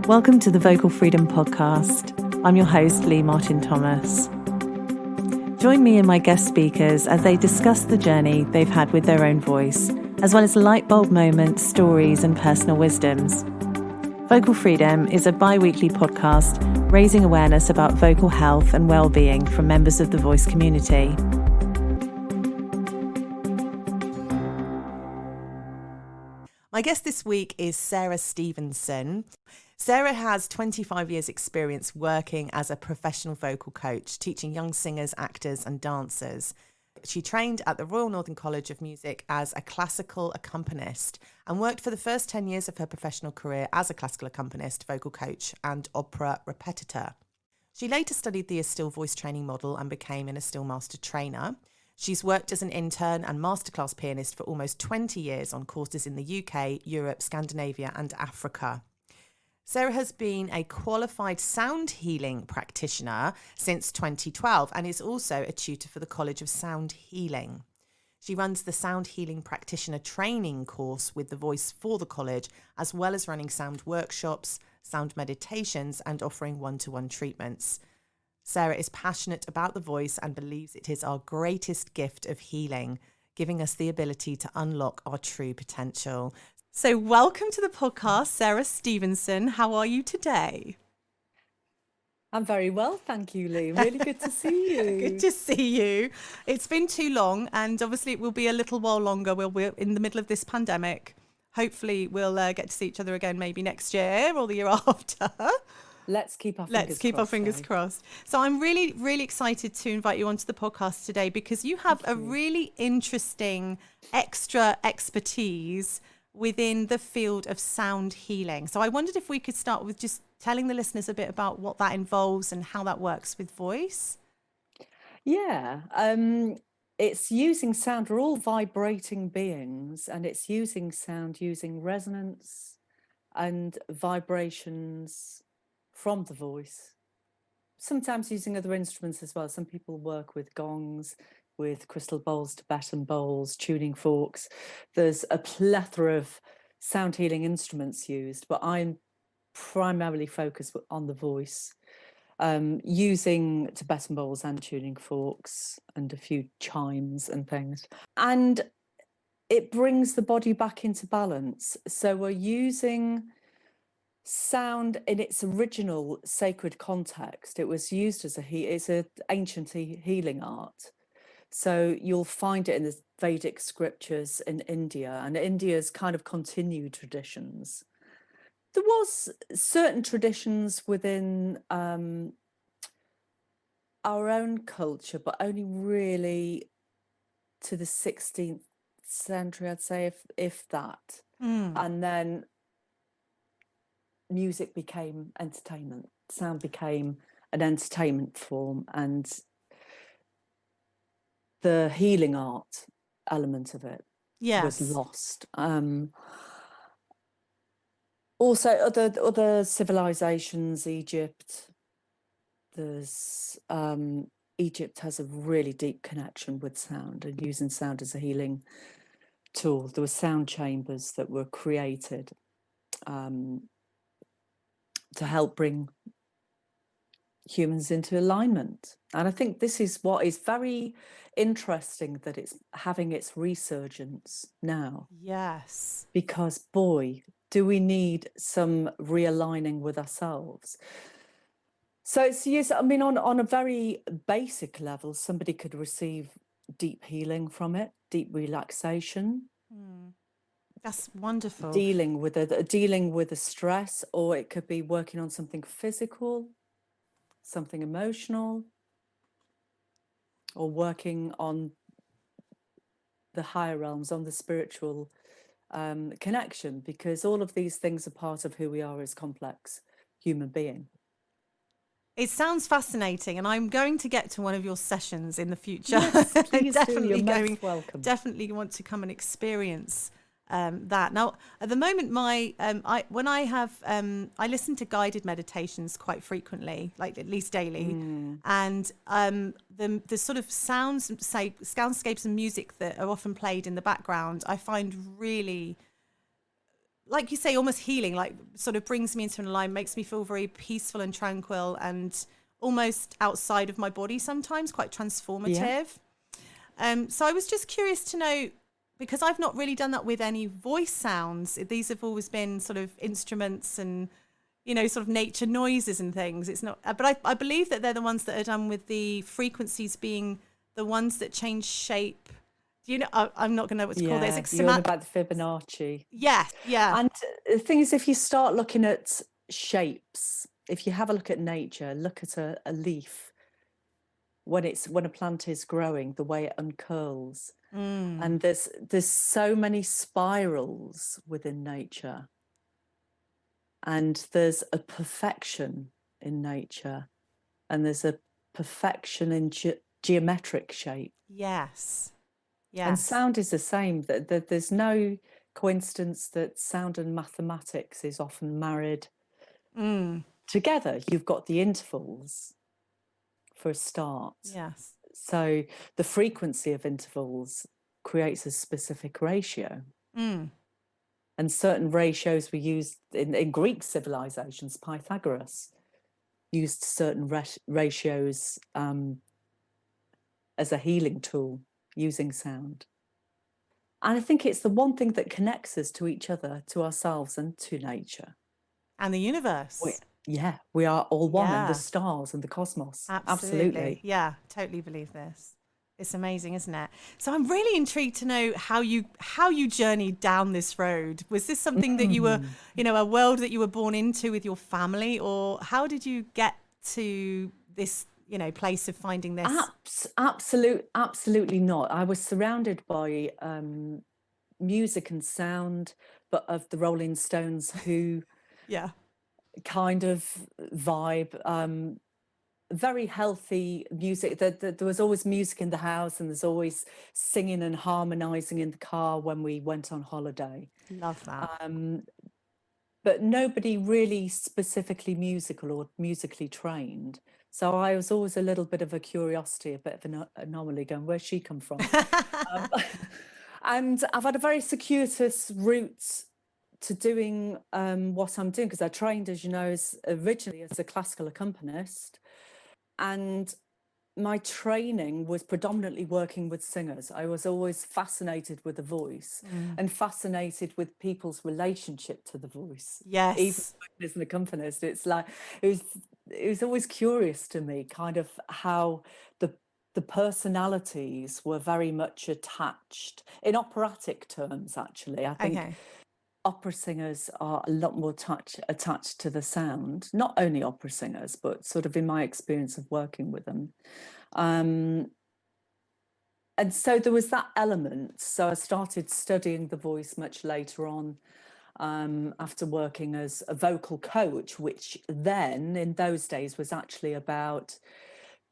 Welcome to the Vocal Freedom Podcast. I'm your host, Lee Martin Thomas. Join me and my guest speakers as they discuss the journey they've had with their own voice, as well as light bulb moments, stories, and personal wisdoms. Vocal Freedom is a bi-weekly podcast raising awareness about vocal health and well-being from members of the voice community. My guest this week is Sarah Stephenson. Sarah has 25 years experience working as a professional vocal coach, teaching young singers, actors and dancers. She trained at the Royal Northern College of Music as a classical accompanist and worked for the first 10 years of her professional career as a classical accompanist, vocal coach and opera repetitor. She later studied the Still voice training model and became an Still master trainer. She's worked as an intern and masterclass pianist for almost 20 years on courses in the UK, Europe, Scandinavia and Africa. Sarah has been a qualified sound healing practitioner since 2012 and is also a tutor for the College of Sound Healing. She runs the Sound Healing Practitioner Training course with the Voice for the College, as well as running sound workshops, sound meditations and offering one-to-one treatments. Sarah is passionate about the voice and believes it is our greatest gift of healing, giving us the ability to unlock our true potential. So welcome to the podcast, Sarah Stephenson. How are you today? I'm very well, thank you, Lee. Really good to see you. Good to see you. It's been too long, and obviously it will be a little while longer. We're in the middle of this pandemic. Hopefully we'll get to see each other again maybe next year or the year after. Let's keep our fingers crossed. So I'm really, really excited to invite you onto the podcast today because you have a really interesting extra expertise within the field of sound healing. So I wondered if we could start with just telling the listeners a bit about what that involves and how that works with voice. Yeah, it's using sound. We're all vibrating beings, and it's using sound, using resonance and vibrations from the voice. Sometimes using other instruments as well. Some people work with gongs, with crystal bowls, Tibetan bowls, tuning forks. There's a plethora of sound healing instruments used, but I'm primarily focused on the voice, using Tibetan bowls and tuning forks and a few chimes and things. And it brings the body back into balance. So we're using sound in its original sacred context. It was used as it's an ancient healing art. So you'll find it in the Vedic scriptures in India, and India's kind of continued traditions. There was certain traditions within our own culture, but only really to the 16th century, I'd say, if that. And then music became entertainment. Sound became an entertainment form, and the healing art element of it was lost. Also, other civilizations, Egypt. Egypt has a really deep connection with sound and using sound as a healing tool. There were sound chambers that were created to help bring humans into alignment. And I think this is what is very interesting, that it's having its resurgence now. Yes. Because boy, do we need some realigning with ourselves. So it's used, I mean, on a very basic level, somebody could receive deep healing from it, deep relaxation. That's wonderful. Dealing with a stress, or it could be working on something physical, something emotional, or working on the higher realms, on the spiritual connection, because all of these things are part of who we are as complex human being. It sounds fascinating, and I'm going to get to one of your sessions in the future. Yes, please definitely do. You're most welcome. Definitely want to come and experience that. Now, at the moment, I listen to guided meditations quite frequently, like at least daily, and the sort of soundscapes and music that are often played in the background, I find really like you say, almost healing, like sort of brings me into an alignment, makes me feel very peaceful and tranquil and almost outside of my body sometimes, quite Yeah. transformative. So I was just curious to know, because I've not really done that with any voice sounds. These have always been sort of instruments and, sort of nature noises and things. It's not, but I believe that they're the ones that are done with the frequencies being the ones that change shape. Do you know? I'm not going to know what to call it. It's Yeah, like you're on about the Fibonacci. yes, yeah. And the thing is, if you start looking at shapes, if you have a look at nature, look at a leaf when a plant is growing, the way it uncurls. And there's so many spirals within nature, and there's a perfection in nature, and there's a perfection in geometric shape. Yes. And Yes. sound is the same. That there's no coincidence that sound and mathematics is often married together. You've got the intervals for a start. Yes. So the frequency of intervals creates a specific ratio. And certain ratios were used in Greek civilizations. Pythagoras used certain ratios as a healing tool using sound. And I think it's the one thing that connects us to each other, to ourselves, and to nature. And the universe. We are all one, and the Yeah. stars and the cosmos. Absolutely. Yeah, totally believe this. It's amazing, isn't it? So I'm really intrigued to know how you journeyed down this road. Was this something that you were, a world that you were born into with your family, or how did you get to this, place of finding this? Absolutely not. I was surrounded by music and sound, but of the Rolling Stones, who Yeah. kind of vibe. Very healthy music. There was always music in the house, and there's always singing and harmonizing in the car when we went on holiday. Love that. But nobody really specifically musical or musically trained. So I was always a little bit of a curiosity, a bit of an anomaly, going, where's she come from? And I've had a very circuitous route to doing what I'm doing, because I trained, as you know, originally as a classical accompanist. And my training was predominantly working with singers. I was always fascinated with the voice and fascinated with people's relationship to the voice. Yes. Even as an accompanist, it's like it was always curious to me, kind of how the personalities were very much attached in operatic terms. Actually, I think opera singers are a lot more attached to the sound. Not only opera singers, but sort of in my experience of working with them. And so there was that element. So I started studying the voice much later on, after working as a vocal coach, which then in those days was actually about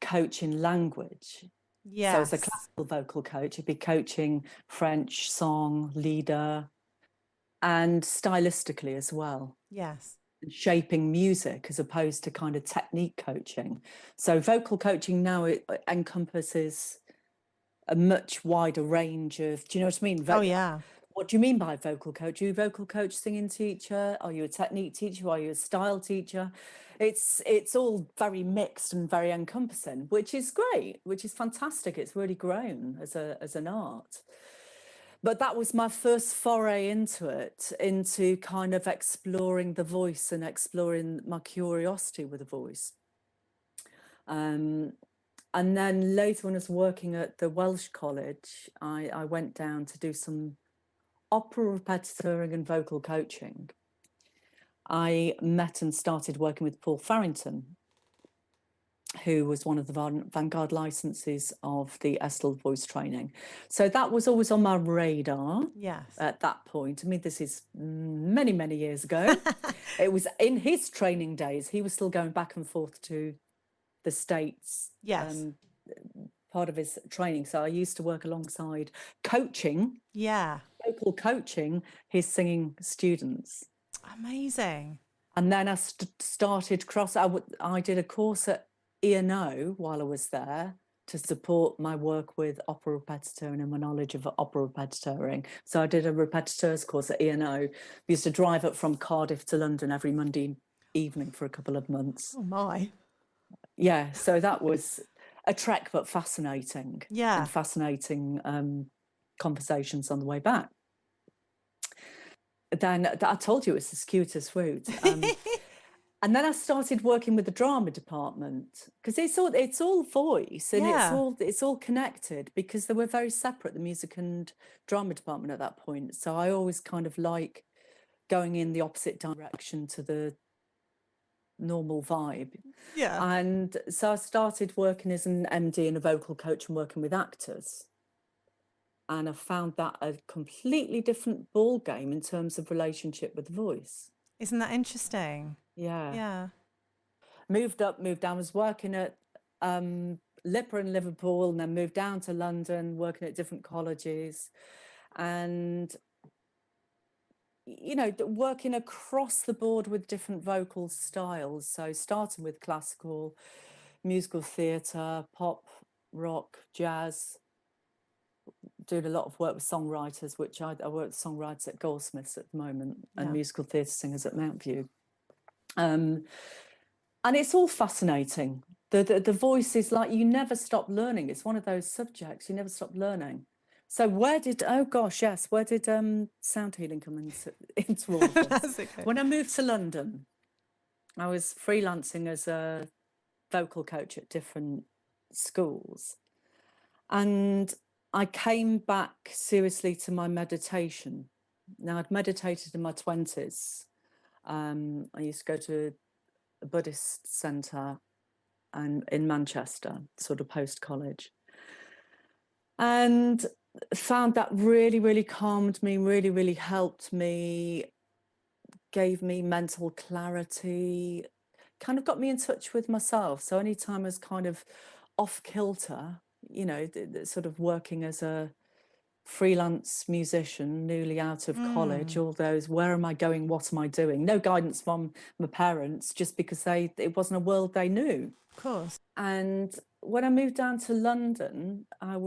coaching language. Yes. So as a classical vocal coach, you'd be coaching French, song, lieder, and stylistically as well. Yes. Shaping music as opposed to kind of technique coaching. So vocal coaching now, it encompasses a much wider range of, do you know what I mean? Oh, yeah. What do you mean by vocal coach? Are you a vocal coach, singing teacher? Are you a technique teacher? Are you a style teacher? It's all very mixed and very encompassing, which is great, which is fantastic. It's really grown as an art. But that was my first foray into it, into kind of exploring the voice and exploring my curiosity with the voice. And then later, when I was working at the Welsh College, I went down to do some opera repetitoring and vocal coaching. I met and started working with Paul Farrington, who was one of the vanguard licenses of the Estel voice training. So that was always on my radar. Yes. At that point. I mean, this is many, many years ago. It was in his training days. He was still going back and forth to the States. Yes. Part of his training. So I used to work alongside coaching. Yeah. Vocal coaching his singing students. Amazing. And then I started I did a course at E&O while I was there, to support my work with opera repetitoring and my knowledge of opera repetitoring. So I did a repetiteurs course at E&O. We used to drive up from Cardiff to London every Monday evening for a couple of months. Oh my. Yeah, so that was a trek, but fascinating. Yeah. And fascinating conversations on the way back. Then I told you it's the circuitous route. And then I started working with the drama department, because it's all voice, and it's all connected, because they were very separate, the music and drama department at that point. So I always kind of like going in the opposite direction to the normal vibe. Yeah. And so I started working as an MD and a vocal coach and working with actors. And I found that a completely different ball game in terms of relationship with the voice. Isn't that interesting? Yeah. Yeah. Moved up, moved down, was working at LIPA in Liverpool, and then moved down to London, working at different colleges, and, you know, working across the board with different vocal styles. So starting with classical, musical theatre, pop, rock, jazz, doing a lot of work with songwriters, which I work with songwriters at Goldsmiths at the moment, and musical theatre singers at Mountview. And it's all fascinating. The voice is like, you never stop learning. It's one of those subjects, you never stop learning. So where did sound healing come into all of this? That's okay. When I moved to London, I was freelancing as a vocal coach at different schools. And I came back seriously to my meditation. Now, I'd meditated in my 20s. I used to go to a Buddhist centre and in Manchester, sort of post-college. And found that really, really calmed me, really, really helped me, gave me mental clarity, kind of got me in touch with myself. So anytime I was kind of off kilter, you know, sort of working as a freelance musician, newly out of college, all those, where am I going, what am I doing? No guidance from my parents, just because it wasn't a world they knew. Of course. And when I moved down to London, I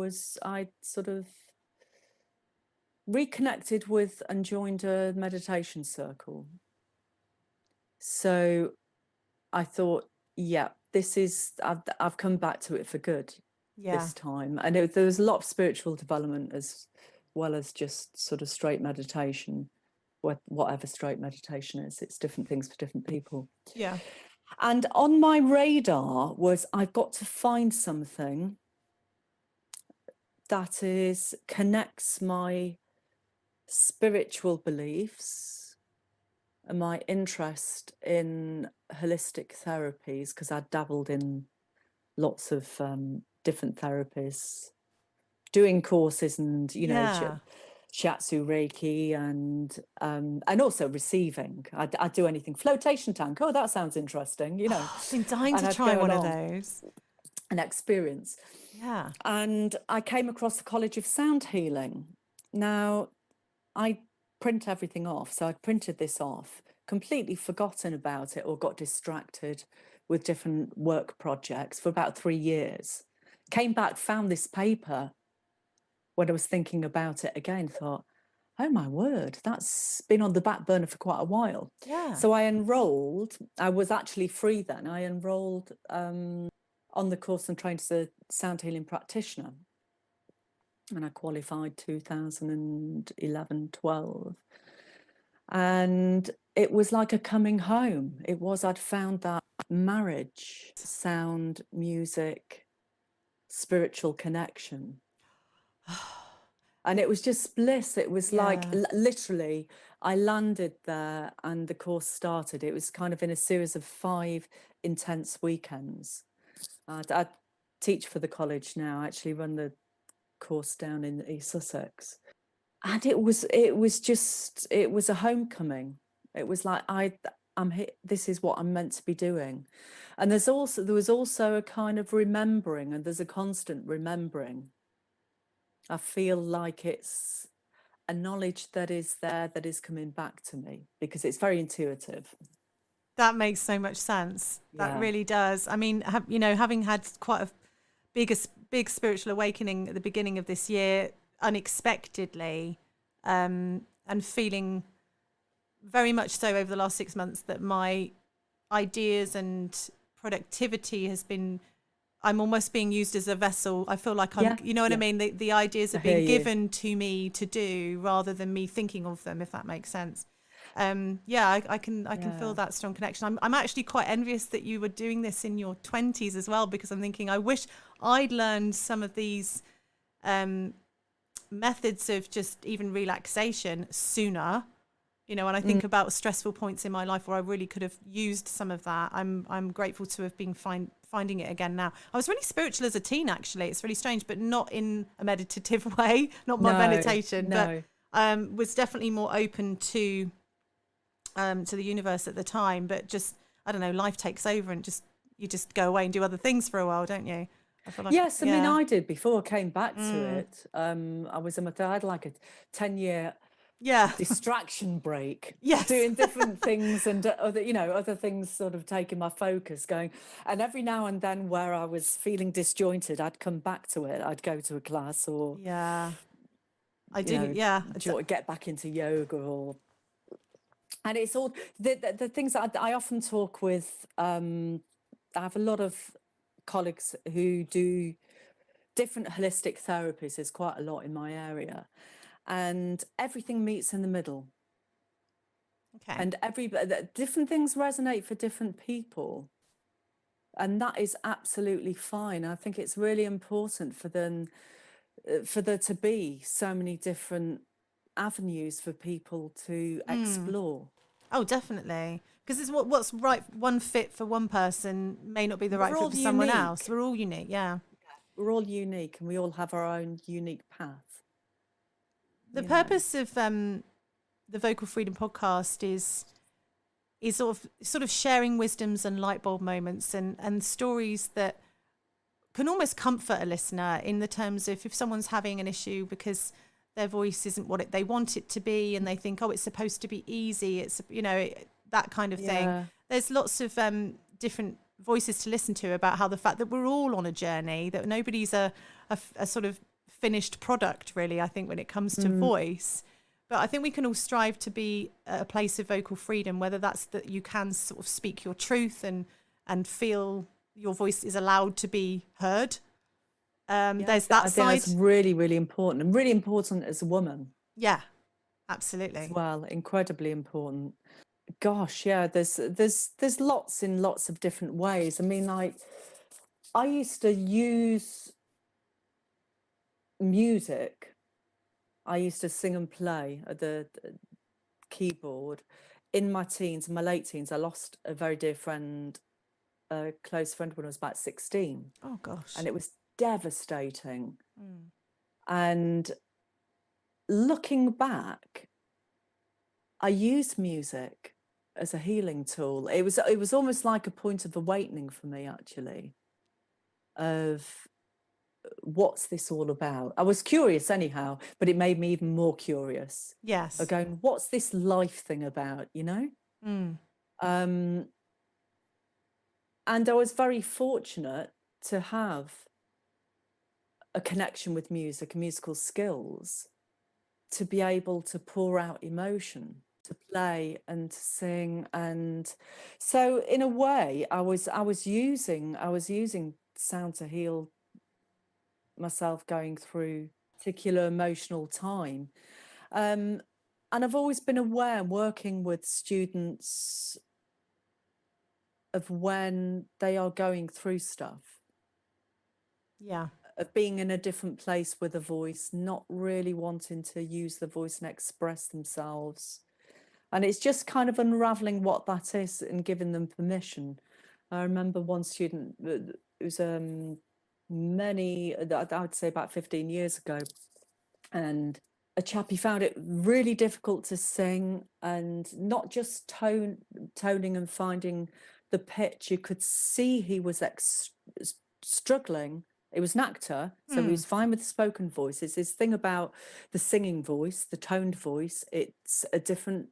sort of reconnected with and joined a meditation circle. So I thought, yeah, I've come back to it for good this time. And there was a lot of spiritual development as well as just sort of straight meditation, whatever straight meditation is. It's different things for different people. Yeah. And on my radar was, I've got to find something that connects my spiritual beliefs and my interest in holistic therapies, because I dabbled in lots of different therapies, doing courses and, you know, shiatsu reiki and also receiving. I'd do anything. Flotation tank. Oh, that sounds interesting. You know, I've been dying to try one of those. An experience. Yeah. And I came across the College of Sound Healing. Now, I print everything off. So I printed this off, completely forgotten about it or got distracted with different work projects for about 3 years. Came back, found this paper when I was thinking about it again, thought, oh my word, that's been on the back burner for quite a while. Yeah. So I enrolled. I was actually free then. I enrolled on the course and trained as a sound healing practitioner. And I qualified 2011, 12. And it was like a coming home. I'd found that marriage, sound, music, spiritual connection. And it was just bliss. It was like literally, I landed there and the course started. It was kind of in a series of 5 intense weekends. I teach for the college now. I actually run the course down in East Sussex. And it was a homecoming. It was like, I'm here, this is what I'm meant to be doing. And there was also a kind of remembering, and there's a constant remembering. I feel like it's a knowledge that is there, that is coming back to me, because it's very intuitive. That makes so much sense. That really does. I mean, you know, having had quite a big spiritual awakening at the beginning of this year, unexpectedly, and feeling very much so over the last 6 months that my ideas and productivity has been, I'm almost being used as a vessel. I feel like I'm, Yeah, you know what I yeah, mean? The ideas I are hear being you. given to me to do rather than me thinking of them, if that makes sense. Yeah, I can feel Yeah. that strong connection. I'm actually quite envious that you were doing this in your 20s as well, because I'm thinking I wish I'd learned some of these um, methods of just even relaxation sooner. You know, when I Mm, think about stressful points in my life where I really could have used some of that, I'm grateful to have been finding it again now. I was really spiritual as a teen, actually. It's really strange, but not in a meditative way, not my no, meditation, but no. was definitely more open to the universe at the time. But just, I don't know, life takes over and just you just go away and do other things for a while, don't you? I feel like, Yes, I mean, yeah, I did before I came back to mm, it. I had like a 10-year yeah, distraction break, yes, doing different things and other things sort of taking my focus going. And every now and then where I was feeling disjointed, I'd come back to it. I'd go to a class or, yeah. I do, yeah. get back into yoga and it's all the things that I often talk with. I have a lot of colleagues who do different holistic therapies. There's quite a lot in my area, and everything meets in the middle. Okay. And different things resonate for different people, and that is absolutely fine. I think it's really important for them, for there to be so many different avenues for people to Mm. explore. Oh, definitely. Because it's what's right, one fit for one person may not be the right We're fit all for someone else. unique. We're all unique, yeah. We're all unique, and we all have our own unique path. The You know. purpose of the Vocal Freedom podcast is sort of sharing wisdoms and light bulb moments and stories that can almost comfort a listener in the terms of if someone's having an issue because their voice isn't what they want it to be and they think, oh, it's supposed to be easy, it's, you know, that kind of thing. Yeah. There's lots of different voices to listen to about how the fact that we're all on a journey, that nobody's a sort of finished product, really, I think, when it comes to Mm. voice. But I think we can all strive to be at a place of vocal freedom, whether that's that you can sort of speak your truth and feel your voice is allowed to be heard. Yeah, There's that I think side. that's really, really important, and really important as a woman Yeah, as absolutely. well. Incredibly important. Gosh, yeah, there's lots in lots of different ways. I mean, like I used to use music. I used to sing and play at the keyboard in my teens, in my late teens. I lost a very dear friend, a close friend, when I was about 16, Oh gosh. and it was devastating. Mm. And looking back, I used music as a healing tool. It was almost like a point of awakening for me, actually, of what's this all about? I was curious anyhow, but it made me even more curious of Yes. going, what's this life thing about, you know? Mm. Um, and I was very fortunate to have a connection with music and musical skills to be able to pour out emotion, to play and to sing. And so in a way, I was using sound to heal myself going through particular emotional time. And I've always been aware, working with students, of when they are going through stuff, Yeah. of being in a different place with a voice, not really wanting to use the voice and express themselves. And it's just kind of unraveling what that is and giving them permission. I remember one student, it was I would say about 15 years ago, and a chap, he found it really difficult to sing, and not just toning and finding the pitch. You could see he was struggling. It was an actor, so he Mm. was fine with the spoken voice. It's this thing about the singing voice, the toned voice. It's a different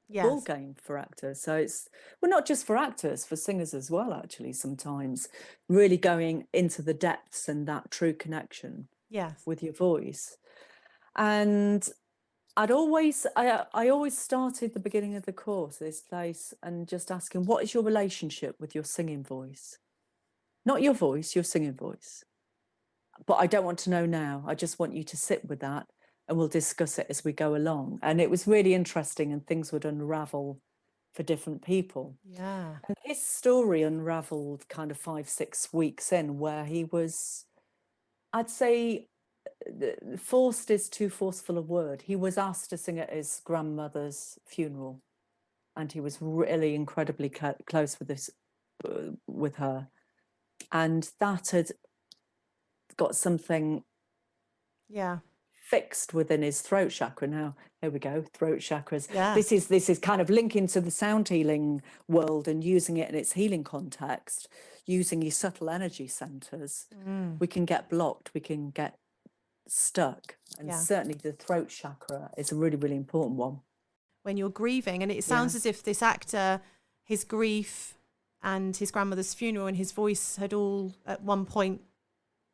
ball Yes. game for actors. So it's, well, not just for actors, for singers as well, actually, sometimes really going into the depths and that true connection Yes. with your voice. And I always started the beginning of the course, this place, and just asking, what is your relationship with your singing voice? Not your voice, your singing voice. But I don't want to know now. I just want you to sit with that and we'll discuss it as we go along. And it was really interesting, and things would unravel for different people. Yeah. And his story unraveled kind of 5-6 weeks in, where he was, I'd say, forced is too forceful a word. He was asked to sing at his grandmother's funeral, and he was really incredibly close with her, and that had got something fixed within his throat chakra. Now, here we go, throat chakras. Yeah. This is kind of linking to the sound healing world and using it in its healing context, using your subtle energy centers. We can get blocked, we can get stuck, and certainly the throat chakra is a really, really important one. When you're grieving, and it sounds as if this actor, his grief and his grandmother's funeral and his voice had all at one point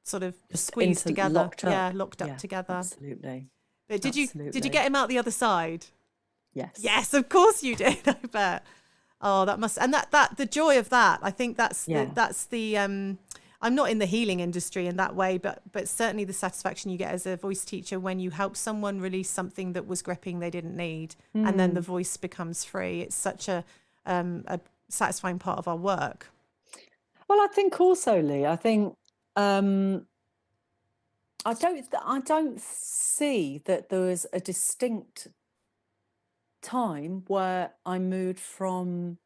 sort of Just squeezed together. locked up. Yeah, locked up together. Absolutely. But did you get him out the other side? Yes. Yes, of course you did. I bet. Oh, that must, and that the joy of that. I think that's the I'm not in the healing industry in that way, but certainly the satisfaction you get as a voice teacher when you help someone release something that was gripping they didn't need, and then the voice becomes free. It's such a satisfying part of our work. Well, I think also, Lee, I think I don't see that there was a distinct time where I moved from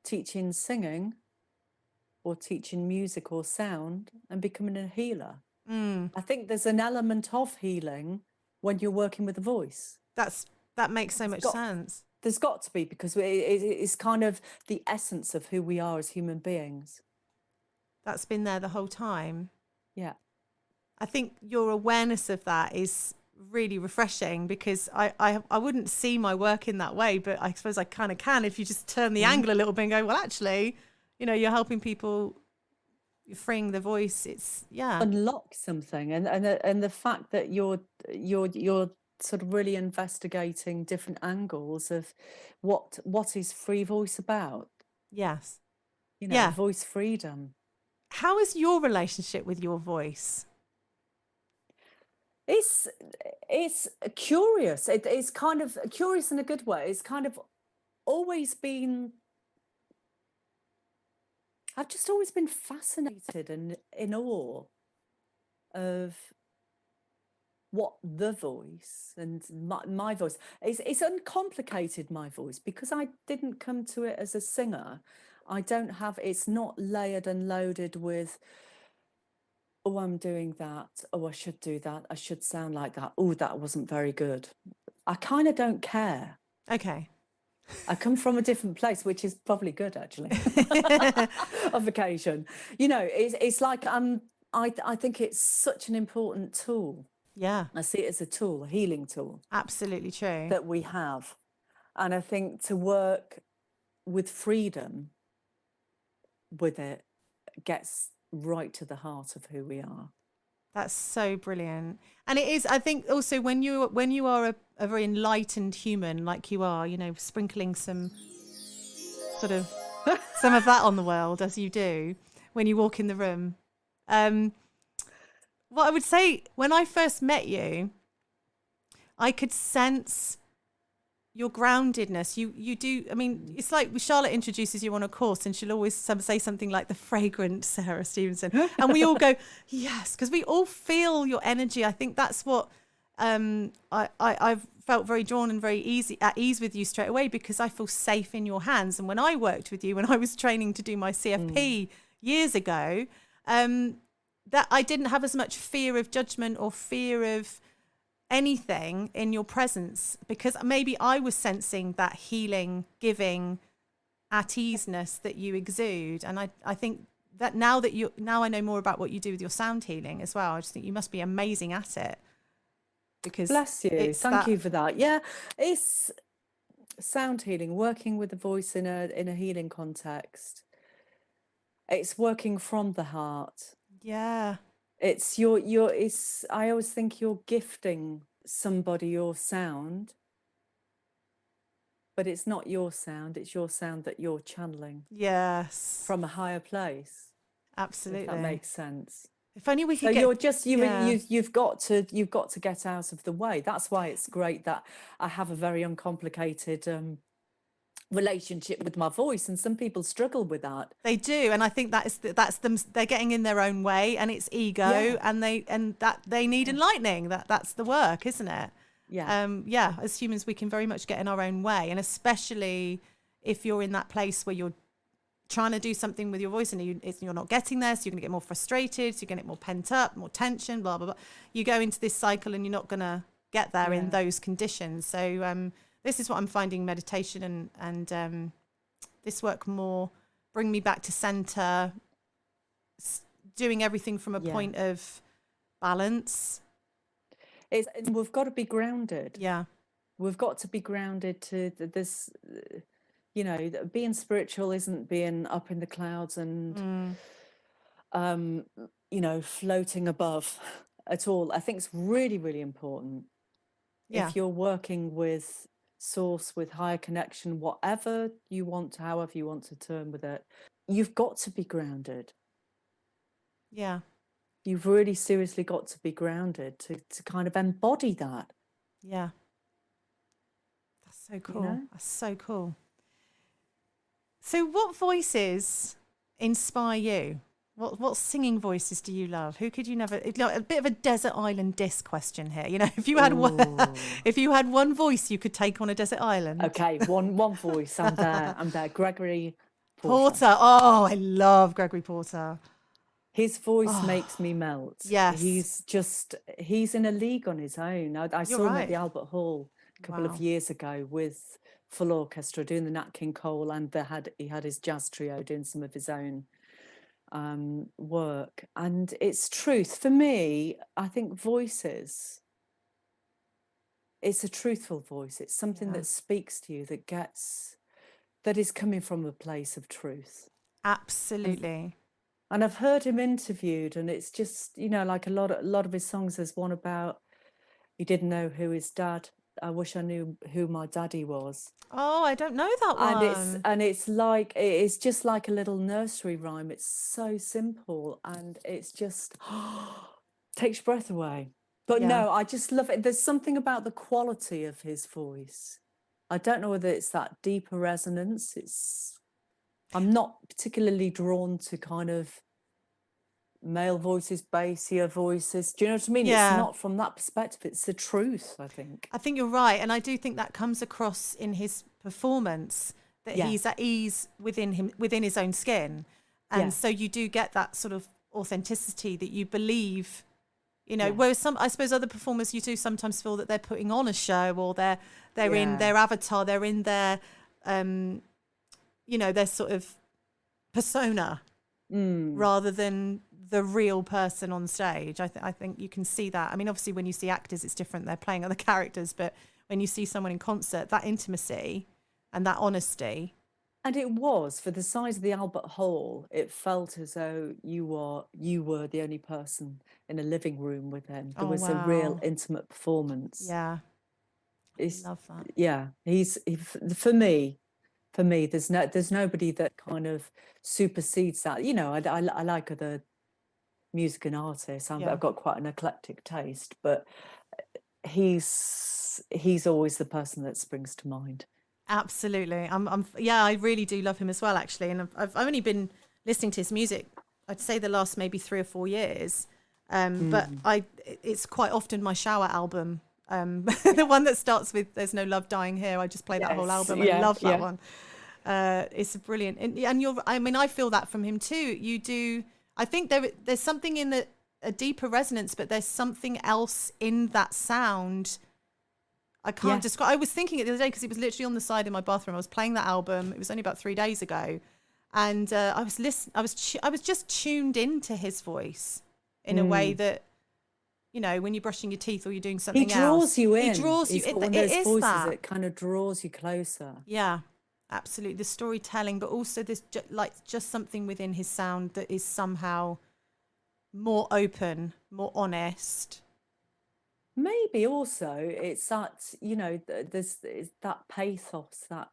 teaching singing or teaching music or sound and becoming a healer. I think there's an element of healing when you're working with a voice. That makes so much sense. There's got to be, because it's kind of the essence of who we are as human beings. That's been there the whole time. Yeah. I think your awareness of that is really refreshing, because I wouldn't see my work in that way, but I suppose I kind of can if you just turn the angle a little bit and go, well, actually, you're helping people, you're freeing the voice. It's unlock something, and the fact that you're sort of really investigating different angles of what is free voice about. Yes. Voice freedom. How is your relationship with your voice? It's curious. It's kind of curious in a good way. It's kind of always been, I've just always been fascinated and in awe of what the voice and my voice is. It's uncomplicated, my voice, because I didn't come to it as a singer. I don't have, it's not layered and loaded with, oh, I'm doing that, oh, I should do that, I should sound like that, oh, that wasn't very good. I kind of don't care. Okay. I come from a different place, which is probably good, actually, of occasion. It's like I think it's such an important tool. Yeah. I see it as a tool, a healing tool. Absolutely true. That we have. And I think to work with freedom with it gets right to the heart of who we are. That's so brilliant. And it is, I think, also when you are a very enlightened human like you are, sprinkling some sort of some of that on the world, as you do when you walk in the room. What I would say, when I first met you, I could sense your groundedness. You do, I mean, it's like Charlotte introduces you on a course and she'll always say something like the fragrant Sarah Stephenson. And we all go, yes, because we all feel your energy. I think that's what I've felt very drawn and very at ease with you straight away, because I feel safe in your hands. And when I worked with you, when I was training to do my CFP years ago, that I didn't have as much fear of judgment or fear of anything in your presence, because maybe I was sensing that healing, giving, at easeness that you exude. And I think that now I know more about what you do with your sound healing as well. I just think you must be amazing at it. Because bless you. Thank you for that. Yeah, it's sound healing, working with the voice in a healing context. It's working from the heart. Yeah. It's I always think you're gifting somebody your sound, but it's not your sound, it's your sound that you're channeling Yes. from a higher place. Absolutely. If that makes sense. If only we could So get... you're just Yeah. you've got to get out of the way. That's why it's great that I have a very uncomplicated relationship with my voice, and some people struggle with that. They do, and I think that's them. They're getting in their own way, and it's ego, Yeah. and they need enlightening. That's the work, isn't it? Yeah. Yeah. As humans, we can very much get in our own way, and especially if you're in that place where you're trying to do something with your voice and you're not getting there, so you're going to get more frustrated, so you're going to get more pent up, more tension, blah blah blah. You go into this cycle, and you're not going to get there in those conditions. So this is what I'm finding: meditation and this work more bring me back to center, doing everything from a point of balance. We've got to be grounded. Yeah. We've got to be grounded to this, you know, being spiritual isn't being up in the clouds and, you know, floating above at all. I think it's really, really important. If you're working with source, with higher connection, whatever you want to, however you want to term with it, you've got to be grounded. Yeah. You've really seriously got to be grounded to kind of embody that. Yeah. That's so cool. You know? That's so cool. So what voices inspire you? What singing voices do you love? Who could you never... a bit of a desert island disc question here. You know, if you had one voice you could take on a desert island. Okay, one voice. I'm there. Gregory Porter. Oh, I love Gregory Porter. His voice makes me melt. Yes. He's in a league on his own. I saw him at the Albert Hall a couple of years ago with full orchestra doing the Nat King Cole, and he had his jazz trio doing some of his own work. And it's truth. For me, I think voices, it's a truthful voice. It's something that speaks to you, that is coming from a place of truth. Absolutely. And I've heard him interviewed, and it's just, you know, like a lot of his songs. There's one about he didn't know who his dad. I wish I knew who my daddy was. Oh, I don't know that one. And it's just like a little nursery rhyme. It's so simple, and it's just takes your breath away. But no, I just love it. There's something about the quality of his voice. I don't know whether it's that deeper resonance. I'm not particularly drawn to kind of male voices, bassier voices. Do you know what I mean? Yeah. It's not from that perspective. It's the truth, I think. I think you're right. And I do think that comes across in his performance, that he's at ease within his own skin. And so you do get that sort of authenticity that you believe, you know, whereas I suppose other performers, you do sometimes feel that they're putting on a show, or they're in their avatar, they're in their, you know, their sort of persona rather than the real person on stage. I think you can see that. I mean, obviously when you see actors, it's different. They're playing other characters, but when you see someone in concert, that intimacy and that honesty. And it was, for the size of the Albert Hall, it felt as though you were the only person in a living room with him. There was a real intimate performance. Yeah. I love that. Yeah. For me, there's nobody that kind of supersedes that. You know, I like other music and artists. I've got quite an eclectic taste, but he's always the person that springs to mind. Absolutely. I really do love him as well, actually. And I've only been listening to his music, I'd say the last maybe 3 or 4 years. But it's quite often my shower album. The one that starts with "There's no love dying here." I just play that whole album. I love that one. It's brilliant. And I feel that from him too. You do. I think there's something in a deeper resonance, but there's something else in that sound. I can't describe. I was thinking it the other day because it was literally on the side in my bathroom. I was playing that album. It was only about 3 days ago, and I was listening. I was just tuned into his voice in a way that you know, when you're brushing your teeth or you're doing He something draws else. you He in. draws you. He's got one of It those is voices that. that kind of draws you closer. Yeah, absolutely. The storytelling, but also this like just something within his sound that is somehow more open, more honest. Maybe also it's that, you know, there's that pathos, that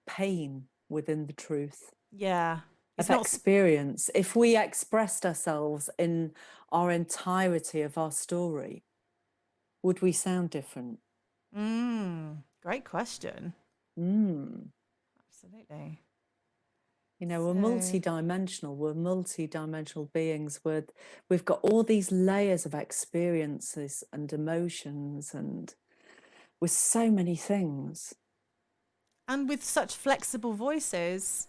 pain within the truth Yeah. It's of not. experience. If we expressed ourselves in our entirety of our story, would we sound different? Great question. Mm. Absolutely. You know, we're So, multi-dimensional beings we've got all these layers of experiences and emotions and with so many things. and with such flexible voices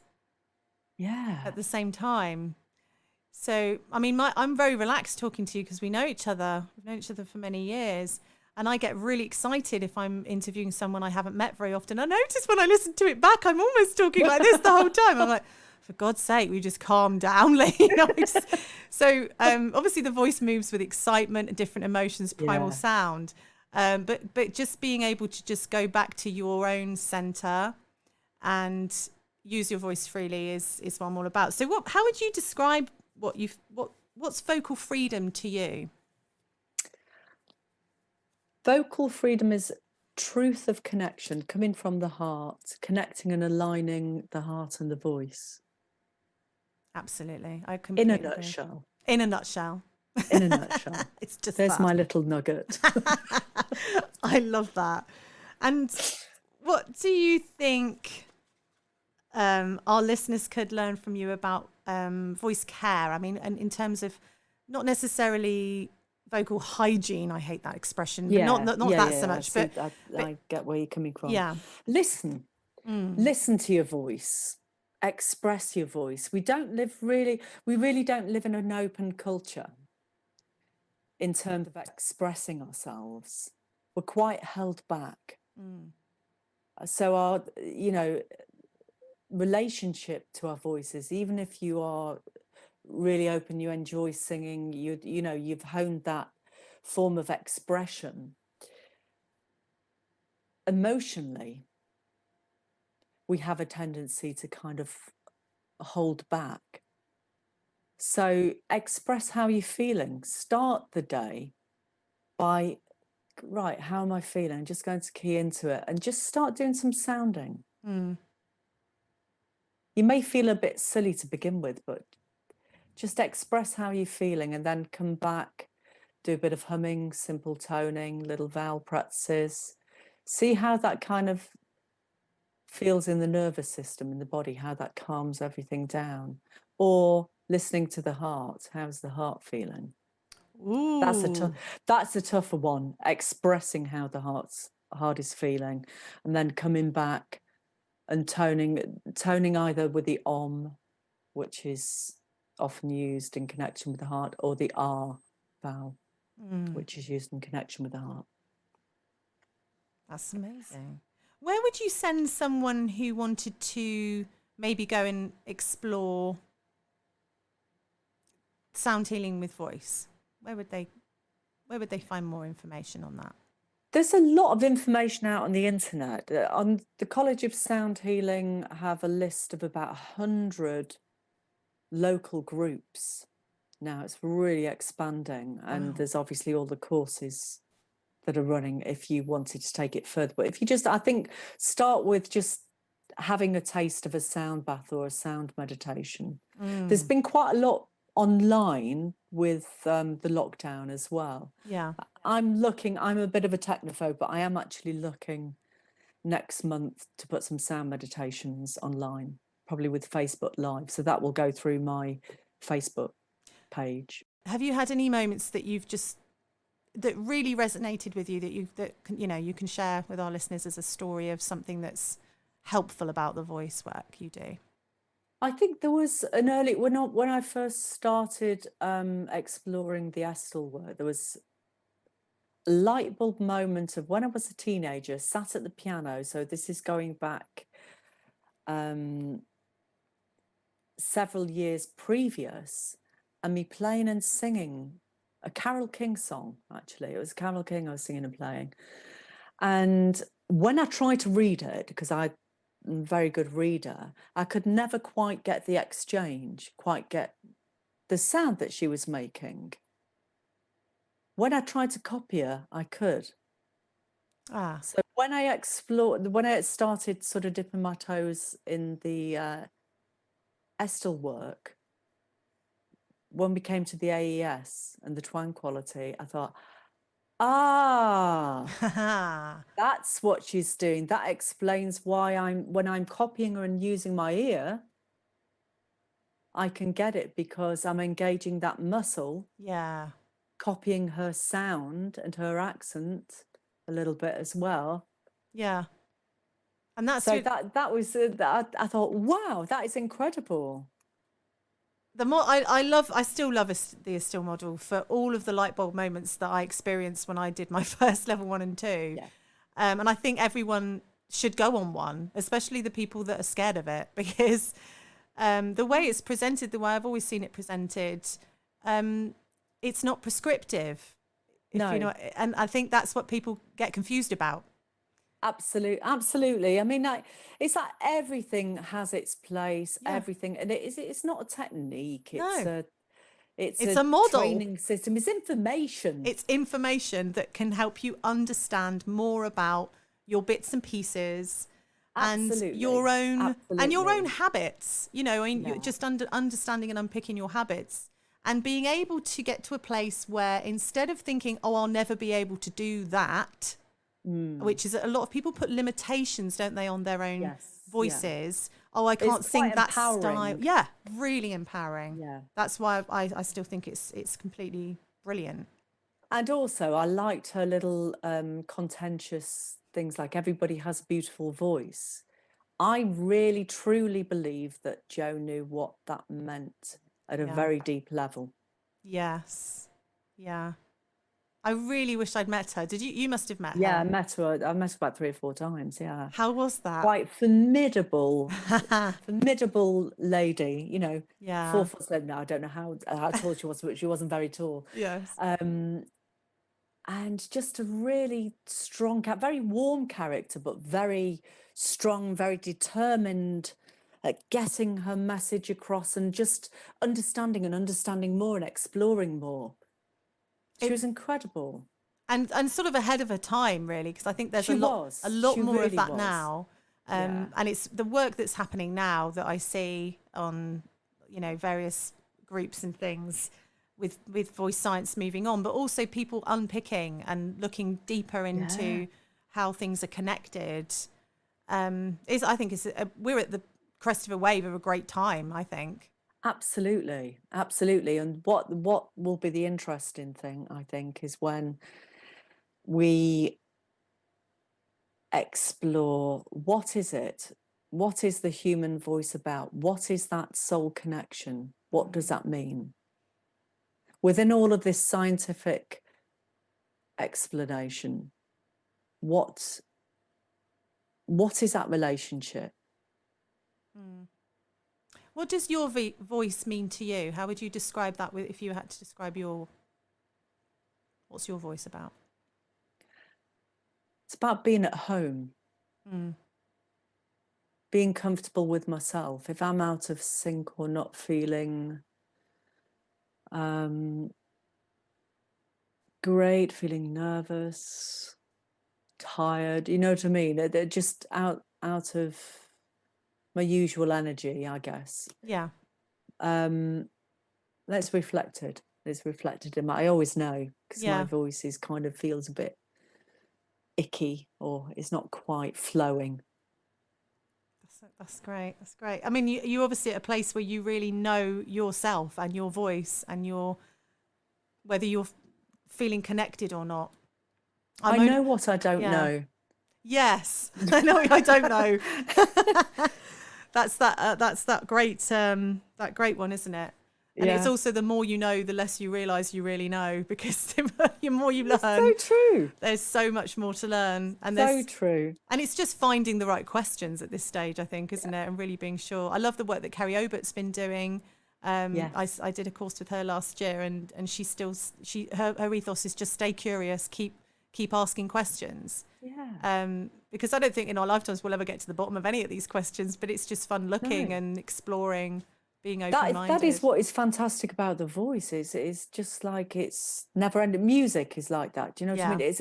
Yeah. at the same time. So, I mean, I'm very relaxed talking to you because we know each other. We've known each other for many years. And I get really excited if I'm interviewing someone I haven't met very often. I notice when I listen to it back, I'm almost talking like this the whole time. I'm like, for God's sake, we just calm down, Lee. So obviously the voice moves with excitement and different emotions, primal Yeah. sound. But just being able to just go back to your own center and use your voice freely is what I'm all about. So how would you describe what's vocal freedom to you? Vocal freedom is truth of connection coming from the heart, connecting and aligning the heart and the voice. Absolutely. I In a completely agree. nutshell. In a nutshell. In a nutshell. It's just There's that. my little nugget. I love that. And what do you think our listeners could learn from you about voice care? I mean, and in terms of not necessarily vocal hygiene, I hate that expression, but not that so much. I get where you're coming from. Yeah. Listen to your voice, express your voice. We really don't live in an open culture in terms of expressing ourselves. We're quite held back. So our, you know, relationship to our voices, even if you are really open, you enjoy singing, you know, you've honed that form of expression, emotionally we have a tendency to kind of hold back. So express how you're feeling. Start the day by, right, how am I feeling? Just going to key into it and just start doing some sounding. You may feel a bit silly to begin with, but just express how you're feeling and then come back, do a bit of humming, simple toning, little vowel practices. See how that kind of feels in the nervous system, in the body, how that calms everything down. Or listening to the heart. How's the heart feeling? Ooh. That's a tougher one, expressing how the heart is feeling, and then coming back and toning either with the which is often used in connection with the heart, or the R vowel, which is used in connection with the heart. That's amazing. Where would you send someone who wanted to maybe go and explore sound healing with voice? Where would they find more information on that? There's a lot of information out on the internet. On the College of Sound Healing have a list of about 100 local groups. Now it's really expanding, and there's obviously all the courses that are running if you wanted to take it further. But if you just, I think, start with just having a taste of a sound bath or a sound meditation. There's been quite a lot online with the lockdown as well. Yeah. I'm a bit of a technophobe, but I am actually looking next month to put some sound meditations online, probably with Facebook Live. So that will go through my Facebook page. Have you had any moments that that really resonated with you that you can share with our listeners as a story of something that's helpful about the voice work you do? I think there was an when I first started exploring the Estel work, there was a light bulb moment of when I was a teenager, sat at the piano. So this is going back several years previous, and me playing and singing a Carole King song, actually. It was Carole King I was singing and playing. And when I tried to read it, because I'm a very good reader, I could never quite get the exchange, quite get the sound that she was making. When I tried to copy her, I could. Ah. So when I started sort of dipping my toes in the Estel work, when we came to the AES and the twang quality, I thought, that's what she's doing. That explains why when I'm copying her and using my ear, I can get it because I'm engaging that muscle. Yeah. Copying her sound and her accent a little bit as well. Yeah. And that's so that was I thought, wow, that is incredible. The more I still love the Estelle model for all of the light bulb moments that I experienced when I did my first level 1 and 2. Yeah. And I think everyone should go on one, especially the people that are scared of it, because the way it's presented, the way I've always seen it presented, it's not prescriptive. No. You know, and I think that's what people get confused about. Absolutely. I mean, it's like everything has its place. Yeah. Everything, and it's not a technique. It's a model. Training system. It's information. It's information that can help you understand more about your bits and pieces. Absolutely. And your own habits. You know, I mean, you're just understanding and unpicking your habits. And being able to get to a place where instead of thinking, oh, I'll never be able to do that, which is a lot of people put limitations, don't they, on their own voices. Yeah. Oh, I can't sing that style. Yeah, really empowering. Yeah. That's why I still think it's completely brilliant. And also, I liked her little contentious things like everybody has a beautiful voice. I really, truly believe that Jo knew what that meant at a very deep level. Yes. Yeah. I really wish I'd met her. Did you? You must have met her. Yeah, I met her about 3 or 4 times. Yeah. How was that? Quite formidable, formidable lady. You know. Yeah. 4 foot 7. I don't know how tall she was, but she wasn't very tall. Yes. And just a really strong, very warm character, but very strong, very determined at getting her message across and just understanding more and exploring more. She was incredible. And sort of ahead of her time, really, because I think there's a lot more of that now. And it's the work that's happening now that I see on, you know, various groups and things with voice science moving on, but also people unpicking and looking deeper into how things are connected. I think we're at the crest of a wave of a great time, I think. Absolutely. And what will be the interesting thing, I think, is when we explore what is the human voice about? What is that soul connection? What does that mean? Within all of this scientific explanation, what is that relationship? What does your voice mean to you? How would you describe that if you had to describe what's your voice about? It's about being at home, being comfortable with myself. If I'm out of sync or not feeling great, feeling nervous, tired, you know what I mean? They're just out of my usual energy, I guess. Yeah. It's reflected in my, I always know, because my voice feels a bit icky or it's not quite flowing. That's great. I mean, you obviously at a place where you really know yourself and your voice and whether you're feeling connected or not. I know what I don't know. Yes, I know what I don't know. That's that great one, isn't it? And it's also the more you know, the less you realise you really know, because the more you learn. So true. There's so much more to learn. And so true. And it's just finding the right questions at this stage, I think, isn't it? And really being sure. I love the work that Kerry Obert's been doing I did a course with her last year, and her ethos is just stay curious, keep asking questions. Because I don't think in our lifetimes we'll ever get to the bottom of any of these questions, but it's just fun looking and exploring, being open-minded. That is what is fantastic about the voice. It's just like it's never ending. Music is like that. Do you know what I mean?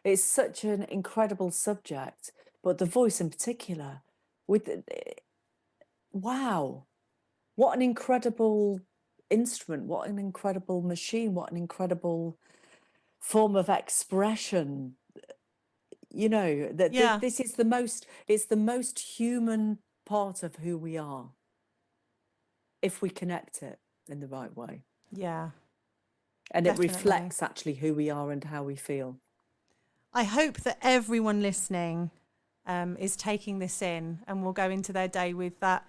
It's such an incredible subject, but the voice in particular, wow, what an incredible instrument, what an incredible machine, what an incredible form of expression. You know, this is it's the most human part of who we are, if we connect it in the right way. Yeah. And definitely. It reflects actually who we are and how we feel. I hope that everyone listening is taking this in and will go into their day with that,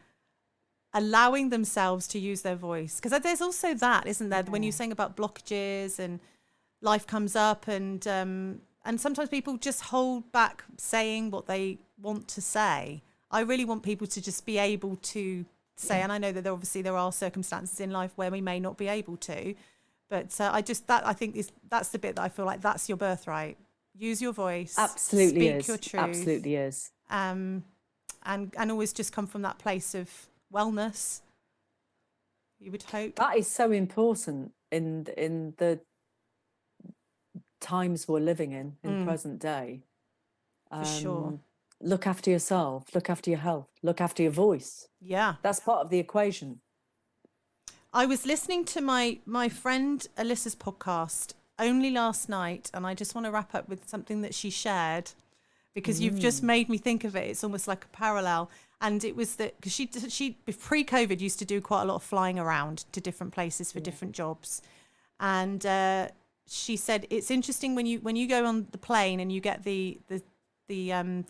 allowing themselves to use their voice. Because there's also that, isn't there? When you're saying about blockages and life comes up, and sometimes people just hold back saying what they want to say. I really want people to just be able to say, and I know that there are circumstances in life where we may not be able to, but I think that's the bit that I feel like that's your birthright. Use your voice. Absolutely speak is. Your truth. Absolutely is. And always just come from that place of wellness. You would hope that is so important in the times we're living in present day. For sure. Look after yourself, look after your health, look after your voice. Yeah. That's part of the equation. I was listening to my friend Alyssa's podcast only last night, and I just want to wrap up with something that she shared, because you've just made me think of it. It's almost like a parallel. And it was that because she pre-COVID used to do quite a lot of flying around to different places for different jobs. And she said, it's interesting when you go on the plane and you get the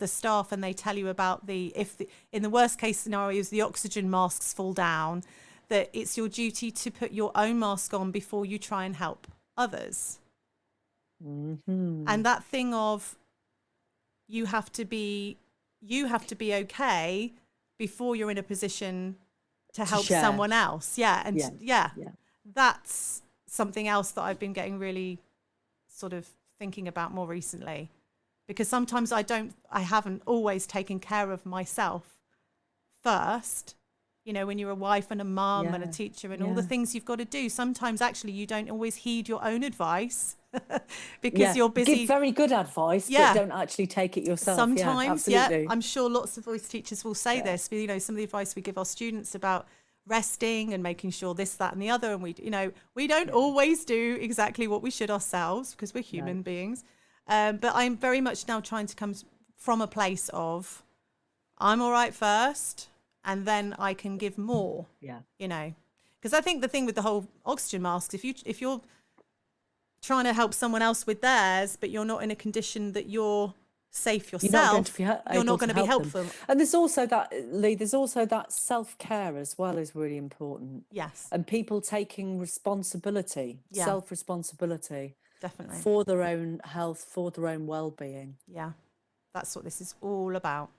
staff and they tell you about in the worst case scenarios, the oxygen masks fall down, that it's your duty to put your own mask on before you try and help others. Mm-hmm. And that thing of you have to be okay before you're in a position to help someone else. That's something else that I've been getting really sort of thinking about more recently, because sometimes I haven't always taken care of myself first. You know, when you're a wife and a mum and a teacher and all the things you've got to do, sometimes actually you don't always heed your own advice because you're busy. Give very good advice, but don't actually take it yourself. Sometimes, I'm sure lots of voice teachers will say this. But, you know, some of the advice we give our students about resting and making sure this, that, and the other, and we don't always do exactly what we should ourselves because we're human beings. But I'm very much now trying to come from a place of I'm all right first, and then I can give more. You know, because I think the thing with the whole oxygen masks, if you're trying to help someone else with theirs, but you're not in a condition that you're safe yourself, you're not going to be helpful. And there's also that, Lee, that self-care as well is really important. Yes. And people taking responsibility, self-responsibility. Definitely. For their own health, for their own well-being. Yeah. That's what this is all about.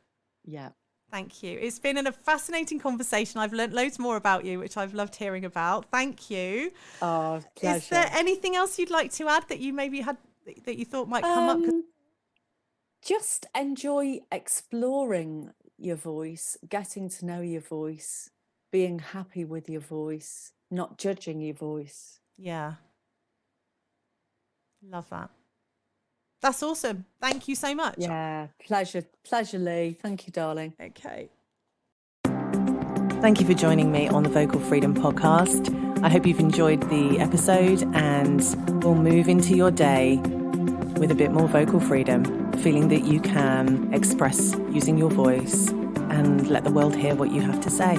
Yeah. Thank you. It's been a fascinating conversation. I've learnt loads more about you, which I've loved hearing about. Thank you. Oh, pleasure. Is there anything else you'd like to add that you maybe had that you thought might come up? Just enjoy exploring your voice, getting to know your voice, being happy with your voice, not judging your voice. Yeah. Love that. That's awesome. Thank you so much. Yeah, pleasure, Lee. Thank you, darling. Okay. Thank you for joining me on the Vocal Freedom Podcast. I hope you've enjoyed the episode and will move into your day with a bit more vocal freedom, feeling that you can express using your voice and let the world hear what you have to say.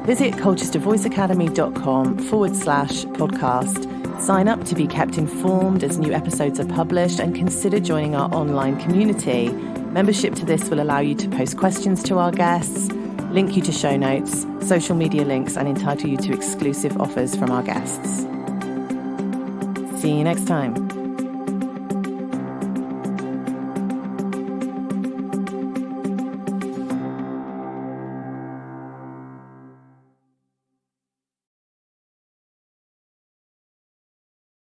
Visit colchestervoiceacademy.com/podcast. Sign up to be kept informed as new episodes are published and consider joining our online community. Membership to this will allow you to post questions to our guests, link you to show notes, social media links, and entitle you to exclusive offers from our guests. See you next time.